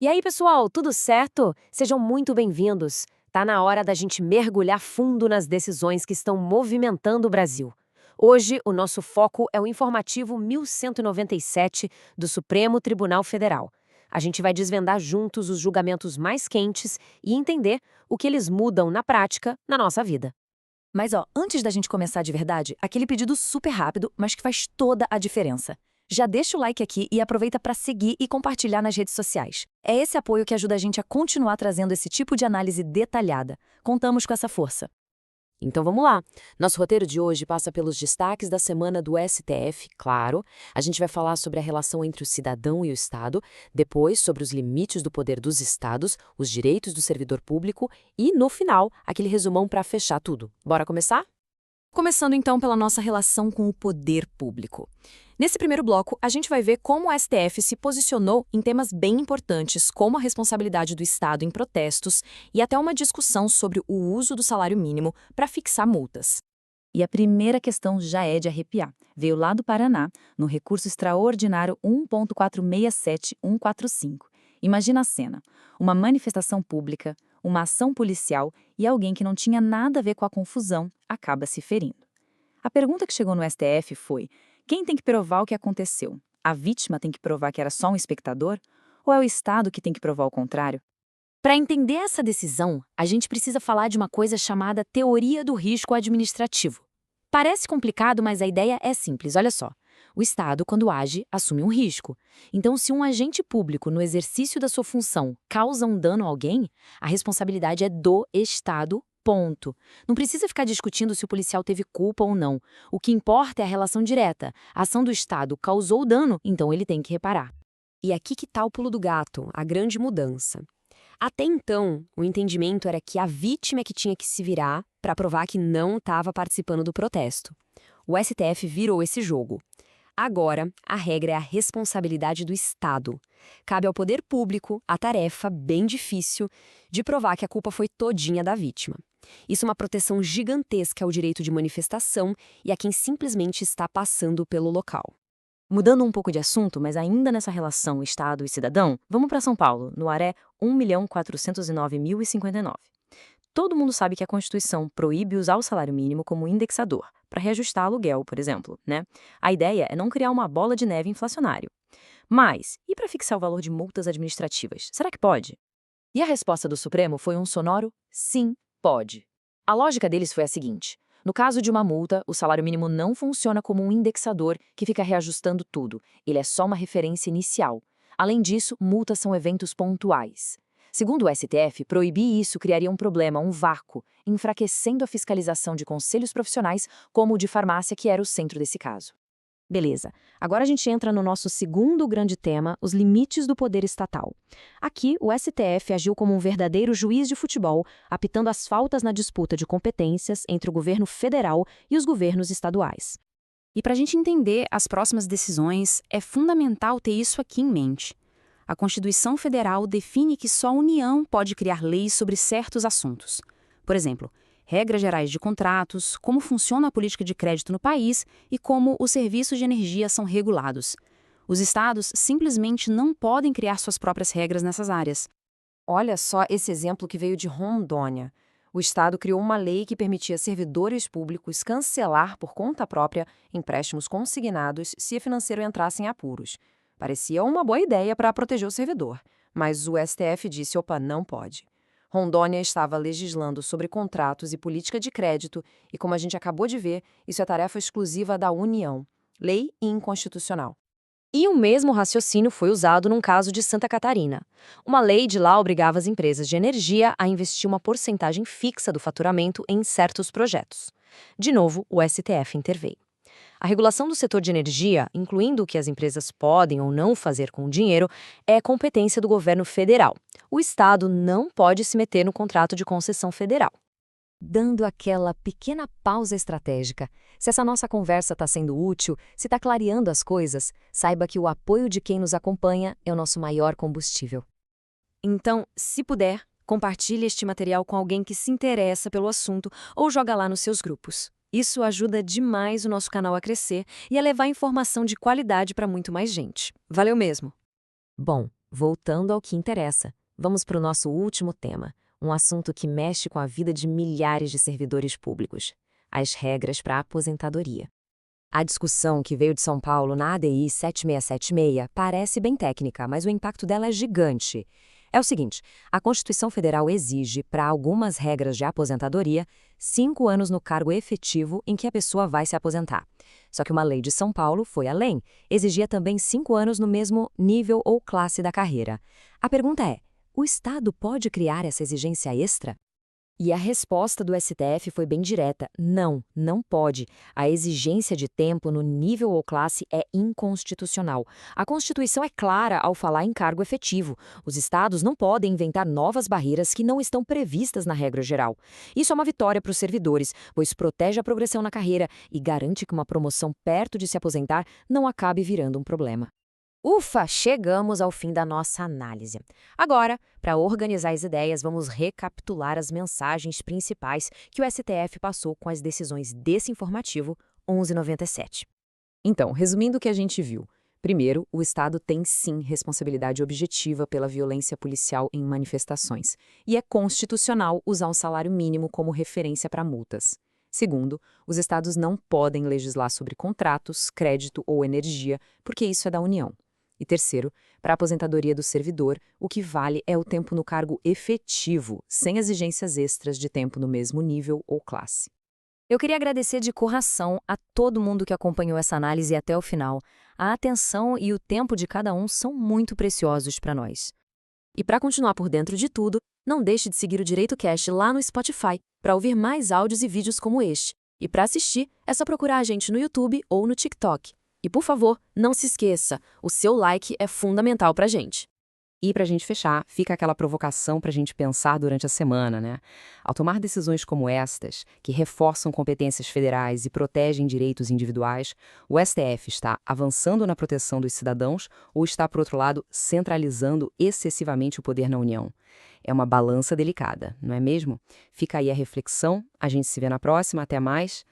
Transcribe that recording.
E aí, pessoal, tudo certo? Sejam muito bem-vindos. Tá na hora da gente mergulhar fundo nas decisões que estão movimentando o Brasil. Hoje, o nosso foco é o informativo 1197 do Supremo Tribunal Federal. A gente vai desvendar juntos os julgamentos mais quentes e entender o que eles mudam na prática na nossa vida. Mas antes da gente começar de verdade, aquele pedido super rápido, mas que faz toda a diferença. Já deixa o like aqui e aproveita para seguir e compartilhar nas redes sociais. É esse apoio que ajuda a gente a continuar trazendo esse tipo de análise detalhada. Contamos com essa força. Então vamos lá. Nosso roteiro de hoje passa pelos destaques da semana do STF, claro. A gente vai falar sobre a relação entre o cidadão e o Estado, depois sobre os limites do poder dos Estados, os direitos do servidor público e, no final, aquele resumão para fechar tudo. Bora começar? Começando então pela nossa relação com o poder público. Nesse primeiro bloco, a gente vai ver como o STF se posicionou em temas bem importantes, como a responsabilidade do Estado em protestos e até uma discussão sobre o uso do salário mínimo para fixar multas. E a primeira questão já é de arrepiar. Veio lá do Paraná, no recurso extraordinário 1.467145. Imagina a cena: uma manifestação pública, uma ação policial e alguém que não tinha nada a ver com a confusão acaba se ferindo. A pergunta que chegou no STF foi: quem tem que provar o que aconteceu? A vítima tem que provar que era só um espectador? Ou é o Estado que tem que provar o contrário? Para entender essa decisão, a gente precisa falar de uma coisa chamada teoria do risco administrativo. Parece complicado, mas a ideia é simples, olha só. O Estado, quando age, assume um risco. Então, se um agente público, no exercício da sua função, causa um dano a alguém, a responsabilidade é do Estado, ponto. Não precisa ficar discutindo se o policial teve culpa ou não. O que importa é a relação direta. A ação do Estado causou o dano, então ele tem que reparar. E aqui que está o pulo do gato, a grande mudança. Até então, o entendimento era que a vítima é que tinha que se virar para provar que não estava participando do protesto. O STF virou esse jogo. Agora, a regra é a responsabilidade do Estado. Cabe ao poder público a tarefa, bem difícil, de provar que a culpa foi todinha da vítima. Isso é uma proteção gigantesca ao direito de manifestação e a quem simplesmente está passando pelo local. Mudando um pouco de assunto, mas ainda nessa relação Estado e cidadão, vamos para São Paulo, no ARE 1.409.059. Todo mundo sabe que a Constituição proíbe usar o salário mínimo como indexador, para reajustar aluguel, por exemplo, né? A ideia é não criar uma bola de neve inflacionário. Mas, e para fixar o valor de multas administrativas? Será que pode? E a resposta do Supremo foi um sonoro sim, pode. A lógica deles foi a seguinte: no caso de uma multa, o salário mínimo não funciona como um indexador que fica reajustando tudo. Ele é só uma referência inicial. Além disso, multas são eventos pontuais. Segundo o STF, proibir isso criaria um problema, um vácuo, enfraquecendo a fiscalização de conselhos profissionais, como o de farmácia, que era o centro desse caso. Beleza, agora a gente entra no nosso segundo grande tema, os limites do poder estatal. Aqui, o STF agiu como um verdadeiro juiz de futebol, apitando as faltas na disputa de competências entre o governo federal e os governos estaduais. E para a gente entender as próximas decisões, é fundamental ter isso aqui em mente. A Constituição Federal define que só a União pode criar leis sobre certos assuntos. Por exemplo, regras gerais de contratos, como funciona a política de crédito no país e como os serviços de energia são regulados. Os estados simplesmente não podem criar suas próprias regras nessas áreas. Olha só esse exemplo que veio de Rondônia. O Estado criou uma lei que permitia servidores públicos cancelar por conta própria empréstimos consignados se o financeiro entrasse em apuros. Parecia uma boa ideia para proteger o servidor, mas o STF disse: opa, não pode. Rondônia estava legislando sobre contratos e política de crédito e, como a gente acabou de ver, isso é tarefa exclusiva da União. Lei inconstitucional. E o mesmo raciocínio foi usado num caso de Santa Catarina. Uma lei de lá obrigava as empresas de energia a investir uma porcentagem fixa do faturamento em certos projetos. De novo, o STF interveio. A regulação do setor de energia, incluindo o que as empresas podem ou não fazer com o dinheiro, é competência do governo federal. O Estado não pode se meter no contrato de concessão federal. Dando aquela pequena pausa estratégica, se essa nossa conversa está sendo útil, se está clareando as coisas, saiba que o apoio de quem nos acompanha é o nosso maior combustível. Então, se puder, compartilhe este material com alguém que se interessa pelo assunto ou joga lá nos seus grupos. Isso ajuda demais o nosso canal a crescer e a levar informação de qualidade para muito mais gente. Valeu mesmo! Bom, Voltando ao que interessa, vamos para o nosso último tema, um assunto que mexe com a vida de milhares de servidores públicos: as regras para a aposentadoria. A discussão que veio de São Paulo na ADI 7676 parece bem técnica, mas o impacto dela é gigante. É o seguinte: a Constituição Federal exige, para algumas regras de aposentadoria, 5 anos no cargo efetivo em que a pessoa vai se aposentar. Só que uma lei de São Paulo foi além, exigia também 5 anos no mesmo nível ou classe da carreira. A pergunta é: o Estado pode criar essa exigência extra? E a resposta do STF foi bem direta: não, não pode. A exigência de tempo no nível ou classe é inconstitucional. A Constituição é clara ao falar em cargo efetivo. Os estados não podem inventar novas barreiras que não estão previstas na regra geral. Isso é uma vitória para os servidores, pois protege a progressão na carreira e garante que uma promoção perto de se aposentar não acabe virando um problema. Ufa, chegamos ao fim da nossa análise. Agora, para organizar as ideias, vamos recapitular as mensagens principais que o STF passou com as decisões desse informativo 1197. Então, resumindo o que a gente viu. Primeiro, o Estado tem sim responsabilidade objetiva pela violência policial em manifestações, e é constitucional usar um salário mínimo como referência para multas. Segundo, os estados não podem legislar sobre contratos, crédito ou energia, porque isso é da União. E terceiro, para a aposentadoria do servidor, o que vale é o tempo no cargo efetivo, sem exigências extras de tempo no mesmo nível ou classe. Eu queria agradecer de coração a todo mundo que acompanhou essa análise até o final. A atenção e o tempo de cada um são muito preciosos para nós. E para continuar por dentro de tudo, não deixe de seguir o Direito Cast lá no Spotify para ouvir mais áudios e vídeos como este. E para assistir, é só procurar a gente no YouTube ou no TikTok. E por favor, não se esqueça, o seu like é fundamental para a gente. E para a gente fechar, fica aquela provocação para a gente pensar durante a semana, né? Ao tomar decisões como estas, que reforçam competências federais e protegem direitos individuais, o STF está avançando na proteção dos cidadãos ou está, por outro lado, centralizando excessivamente o poder na União? É uma balança delicada, não é mesmo? Fica aí a reflexão, a gente se vê na próxima, até mais.